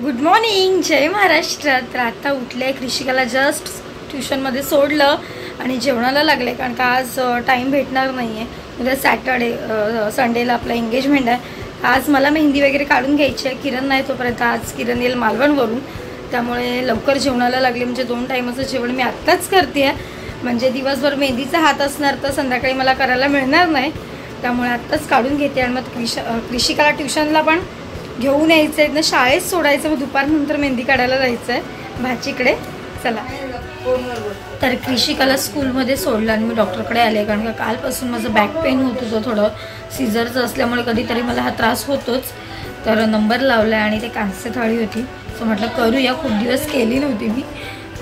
Good morning, जय महाराष्ट्र. तर आता उठले, कृषिकाला जस्ट ट्युशनमध्ये सोडलं आणि जेवणाला लागले, कारण का आज टाईम भेटणार नाही आहे. उद्या सॅटर्डे संडेला आपलं एंगेजमेंट आहे. आज मला मेहंदी वगैरे काढून घ्यायची आहे. किरण नाही तोपर्यंत. आज किरण येईल मालवणवरून, त्यामुळे लवकर जेवणाला लागले. म्हणजे 2 टाईमाचं जेवण मी आत्ताच करते आहे. म्हणजे दिवसभर मेहंदीचा हात असणार तर संध्याकाळी मला करायला मिळणार नाही, त्यामुळे आत्ताच काढून घेते. आणि मग कृषिकाला ट्युशनला पण घेऊन यायचं आहे ना, शाळेत सोडायचं, मग दुपारनंतर मेहंदी काढायला जायचं आहे भाचीकडे. चला. तर कृषिकाला स्कूलमध्ये सोडलं आणि मी डॉक्टरकडे आले, कारण का कालपासून माझं बॅक पेन होत होतं. थोडं सिझरचं असल्यामुळे कधीतरी मला हा त्रास होतोच. तर नंबर लावला आणि ते कांस्य थाळी होती, सो म्हटलं करूया. खूप दिवस केली नव्हती मी,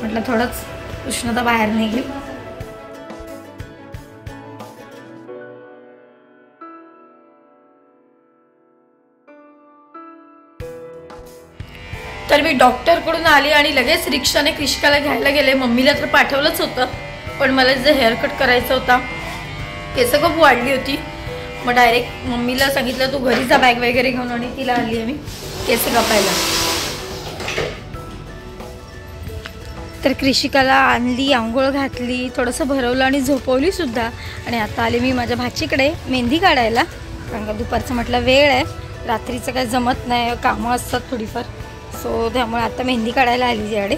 म्हटलं थोडंच उष्णता बाहेर निघेल. तर मी डॉक्टरकडून आली आणि लगेच रिक्षाने कृषिकाला घ्यायला गेले. मम्मीला तर पाठवलंच होतं, पण मला जे हेअरकट करायचा होता, केस खूप वाढली होती. मग डायरेक्ट मम्मीला सांगितलं तू घरी जा बॅग वगैरे घेऊन, आणि तिला आणली आहे मी केस कापायला. तर कृषिकाला आणली, आंघोळ घातली, थोडंसं भरवलं आणि झोपवली सुद्धा. आणि आता आले मी माझ्या भाचीकडे मेहंदी काढायला, कारण का दुपारचं म्हटलं वेळ आहे, रात्रीचं काही जमत नाही, कामं असतात थोडीफार. सो त्यामुळे आता मेहंदी काढायला आली तिच्याकडे.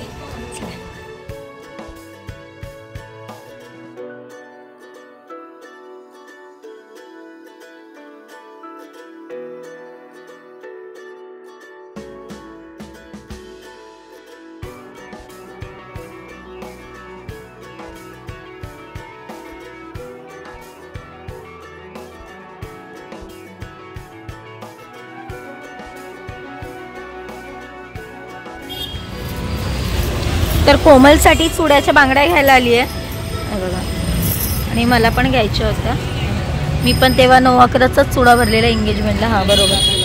तर कोमलसाठी चुड्याच्या बांगड्या घ्यायला आली आहे बघा, आणि मला पण घ्यायच्या होत्या. मी पण तेव्हा 9-11चाच चुडा भरलेला एंगेजमेंटला. हा बरोबर.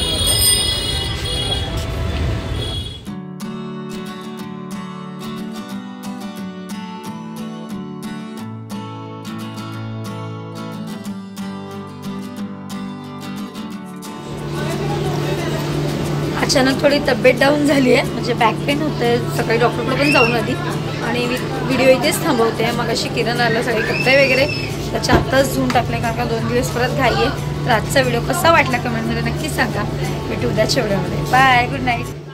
अचानक थोडी तब्येत डाऊन झाली आहे, म्हणजे बॅक पेन होते. सकाळी डॉक्टरकडे पण जाऊन आली आणि व्हिडिओ इथेच थांबवते. मग अशी किरण आलं, सगळे कपडे वगैरे त्याच्या आत्ताच धुवून टाकले, कारण का 2 दिवस परत घाई आहे. तर आजचा व्हिडिओ कसा वाटला कमेंटमध्ये नक्की सांगा. भेटू उद्याच्या व्हिडिओमध्ये. Bye, good night.